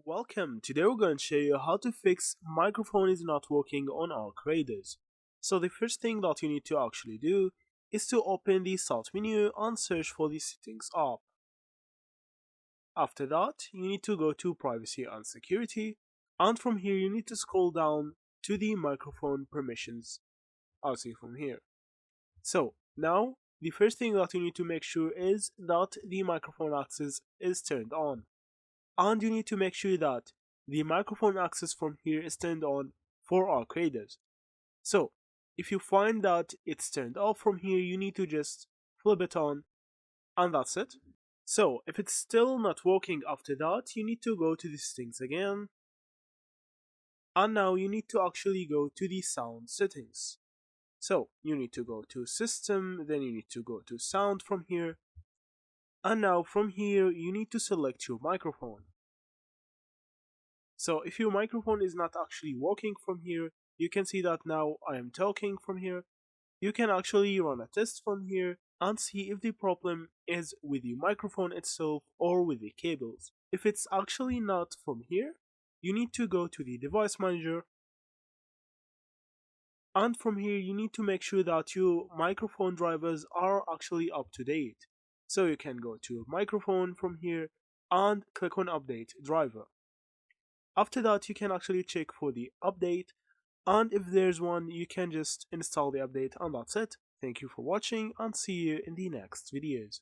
Welcome. Today we're going to show you how to fix microphone is not working on our creators. So the first thing that you need to actually do is to open the start menu and search for the settings app. After that, you need to go to privacy and security, and from here you need to scroll down to the microphone permissions. I'll see from here. So now the first thing that you need to make sure is that the microphone access is turned on. And you need to make sure that the microphone access from here is turned on for our creators. So if you find that it's turned off from here, you need to just flip it on, and that's it. So if it's still not working after that, you need to go to the settings again, and now you need to actually go to the sound settings. So you need to go to system, then you need to go to sound from here, and now from here you need to select your microphone. So if your microphone is not actually working from here, you can see that now I am talking from here. You can actually run a test from here and see if the problem is with the microphone itself or with the cables. If it's actually not from here, you need to go to the device manager, and from here you need to make sure that your microphone drivers are actually up to date. So you can go to your microphone from here and click on update driver. After that, you can actually check for the update, and if there's one, you can just install the update, and that's it. Thank you for watching, and see you in the next videos.